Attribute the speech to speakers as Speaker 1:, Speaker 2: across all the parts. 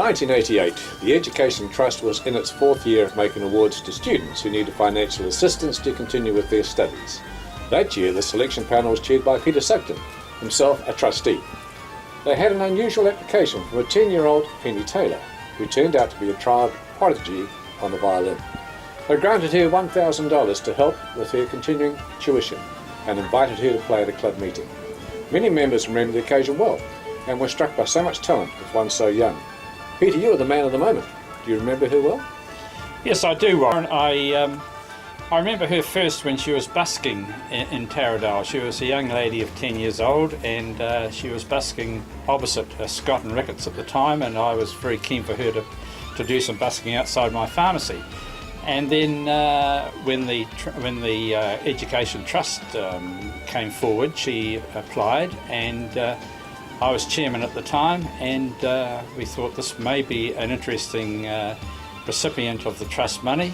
Speaker 1: 1988, the Education Trust was in its fourth year of making awards to students who needed financial assistance to continue with their studies. That year, the selection panel was chaired by Peter Sugden, himself a trustee. They had an unusual application from a 10-year-old Penni Taylor, who turned out to be a child prodigy on the violin. They granted her $1,000 to help with her continuing tuition and invited her to play at a club meeting. Many members remember the occasion well and were struck by so much talent with one so young. Peter, you were the man of the moment. Do you remember her well?
Speaker 2: Yes, I do, Warren. I remember her first when she was busking in Taradale. She was a young lady of 10 years old, and she was busking opposite Scott and Ricketts at the time, and I was very keen for her to do some busking outside my pharmacy. And then when the Education Trust came forward, she applied, and I was chairman at the time, and we thought this may be an interesting recipient of the trust money.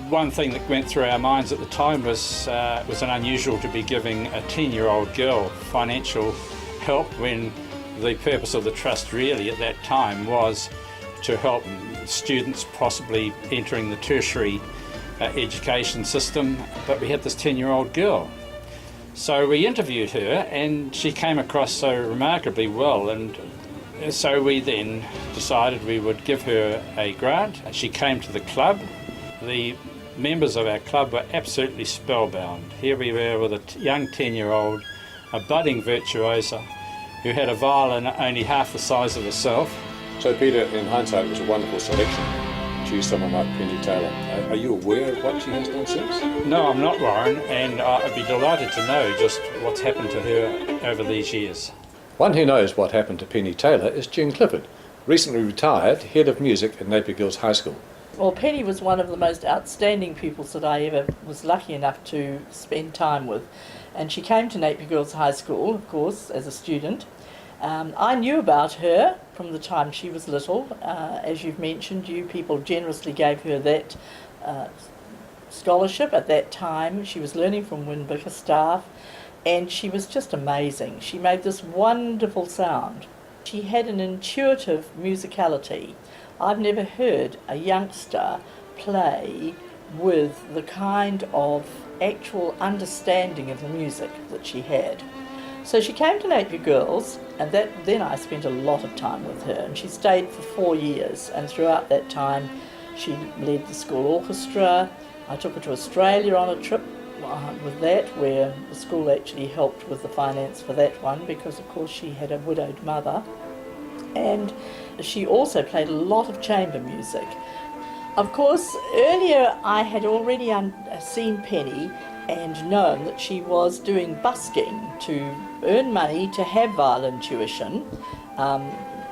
Speaker 2: One thing that went through our minds at the time was an unusual to be giving a 10-year-old girl financial help when the purpose of the trust really at that time was to help students possibly entering the tertiary education system, but we had this 10-year-old girl. So we interviewed her, and she came across so remarkably well, and so we then decided we would give her a grant. She came to the club. The members of our club were absolutely spellbound. Here we were with a young 10-year-old, a budding virtuosa, who had a violin only half the size of herself.
Speaker 1: So Peter, in hindsight, it was a wonderful selection. Choose someone like Penni Taylor. Are you aware of what she has done since?
Speaker 2: No, I'm not, Warren, and I'd be delighted to know just what's happened to her over these years.
Speaker 1: One who knows what happened to Penni Taylor is Clifford, recently retired head of music at Napier Girls High School.
Speaker 3: Well, Penni was one of the most outstanding pupils that I ever was lucky enough to spend time with. And she came to Napier Girls High School, of course, as a student. I knew about her from the time she was little. As you've mentioned, you people generously gave her that scholarship at that time. She was learning from Winbicker staff, and she was just amazing. She made this wonderful sound. She had an intuitive musicality. I've never heard a youngster play with the kind of actual understanding of the music that she had. So she came to Napier Girls, and then I spent a lot of time with her, and she stayed for 4 years, and throughout that time she led the school orchestra. I took her to Australia on a trip with that, where the school actually helped with the finance for that one, because of course she had a widowed mother. And she also played a lot of chamber music. Of course, earlier I had already seen Penni and known that she was doing busking to earn money to have violin tuition,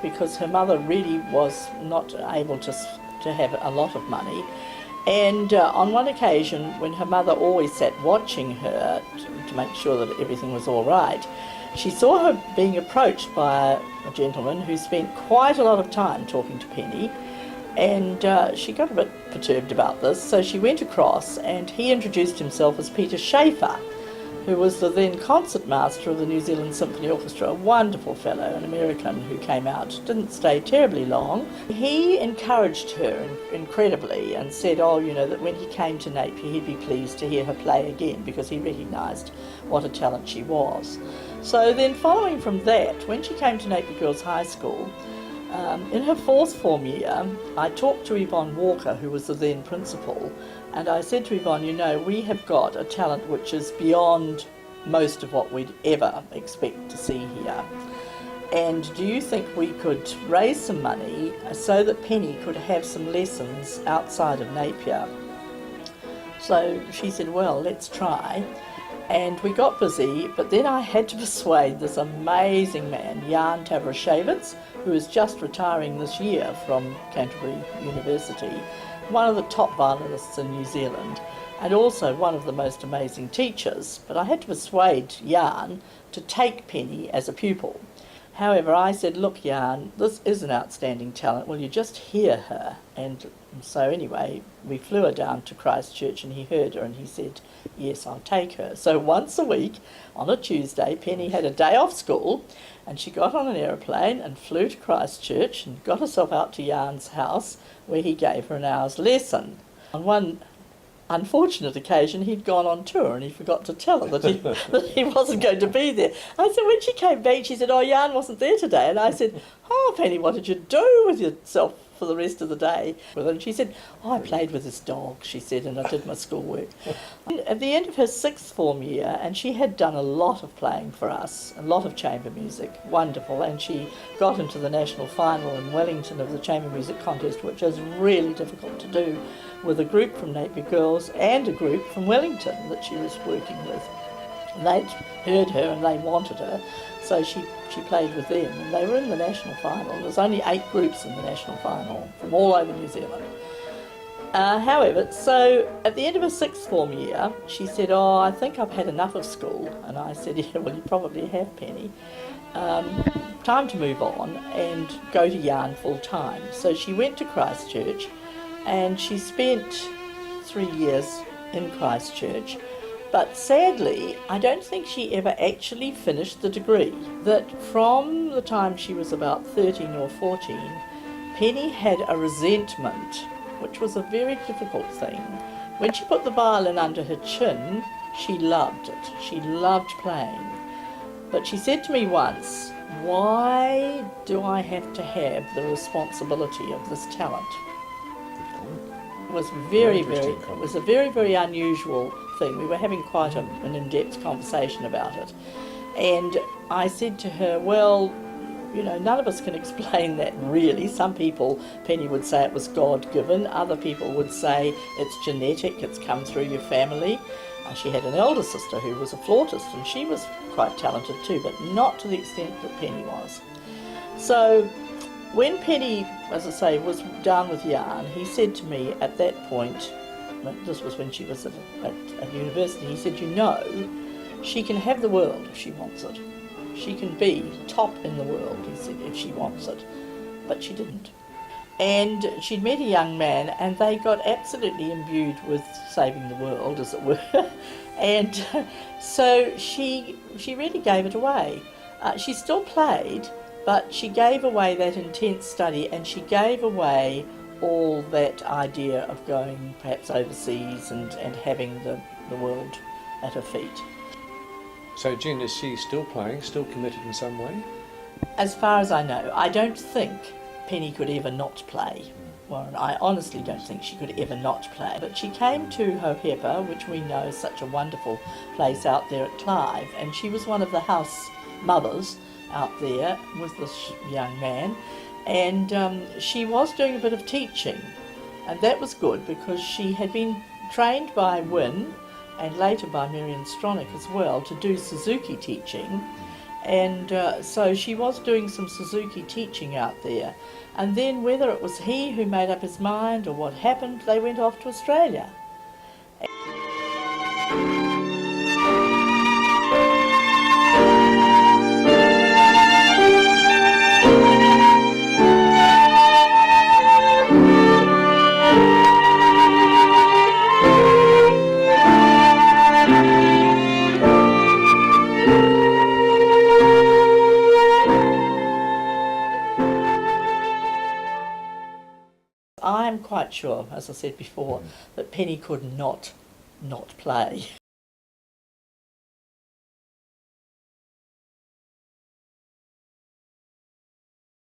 Speaker 3: because her mother really was not able to have a lot of money. And on one occasion, when her mother always sat watching her to make sure that everything was all right, she saw her being approached by a gentleman who spent quite a lot of time talking to Penni, and she got a bit perturbed about this, so she went across, and he introduced himself as Peter Schaefer, who was the then concertmaster of the New Zealand Symphony Orchestra, a wonderful fellow, an American who came out, didn't stay terribly long. He encouraged her incredibly and said, that when he came to Napier he'd be pleased to hear her play again, because he recognised what a talent she was. So then following from that, when she came to Napier Girls High School, in her fourth form year, I talked to Yvonne Walker, who was the then principal, and I said to Yvonne, we have got a talent which is beyond most of what we'd ever expect to see here. And do you think we could raise some money so that Penni could have some lessons outside of Napier? So she said, well, let's try. And we got busy, but then I had to persuade this amazing man, Jan Tavrashevitz, who is just retiring this year from Canterbury University, one of the top violinists in New Zealand, and also one of the most amazing teachers. But I had to persuade Jan to take Penni as a pupil. However, I said, look, Jan, this is an outstanding talent. Will you just hear her? And so anyway, we flew her down to Christchurch, and he heard her, and he said, yes, I'll take her. So once a week, on a Tuesday, Penni had a day off school, And she got on an aeroplane and flew to Christchurch and got herself out to Jan's house, where he gave her an hour's lesson. On one unfortunate occasion, he'd gone on tour and he forgot to tell her that he wasn't going to be there. I said, when she came back, she said, "Oh, Jan wasn't there today." And I said, "Oh, Penny, what did you do with yourself for the rest of the day?" And she said, "Oh, I played with this dog," she said, "and I did my schoolwork." At the end of her sixth form year, and she had done a lot of playing for us, a lot of chamber music, wonderful, and she got into the national final in Wellington of the chamber music contest, which is really difficult to do, with a group from Napier Girls and a group from Wellington that she was working with. And they'd heard her and they wanted her, so she played with them, and they were in the national final. There was only 8 groups in the national final from all over New Zealand. However, so at the end of her sixth form year, she said, "Oh, I think I've had enough of school." And I said, "Yeah, well, you probably have, Penny. Time to move on and go to Jan full time." So she went to Christchurch, and she spent 3 years in Christchurch. But sadly, I don't think she ever actually finished the degree. That from the time she was about 13 or 14, Penny had a resentment, which was a very difficult thing. When she put the violin under her chin, she loved it. She loved playing. But she said to me once, "Why do I have to have the responsibility of this talent?" It was it was a very unusual thing. We were having quite an in-depth conversation about it. And I said to her, "Well, you know, none of us can explain that really. Some people," Penny would say, "it was God-given. Other people would say it's genetic, it's come through your family." She had an elder sister who was a flautist, and she was quite talented too, but not to the extent that Penny was. So when Penny, as I say, was done with Jan, he said to me at that point, this was when she was at university, he said, "You know, she can have the world if she wants it. She can be top in the world," he said, "if she wants it." But she didn't. And she'd met a young man, and they got absolutely imbued with saving the world, as it were. And so she really gave it away. She still played, but she gave away that intense study, and she gave away all that idea of going perhaps overseas and having the world at her feet.
Speaker 1: So Jen, is she still playing, still committed in some way?
Speaker 3: As far as I know, I don't think Penny could ever not play. Warren, I honestly don't think she could ever not play. But she came to Hohepa, which we know is such a wonderful place out there at Clive, and she was one of the house mothers out there with this young man, and she was doing a bit of teaching, and that was good because she had been trained by Wynne and later by Marion Stronach as well to do Suzuki teaching, and so she was doing some Suzuki teaching out there, and then whether it was he who made up his mind or what happened, they went off to Australia. I'm quite sure, as I said before, that Penny could not play.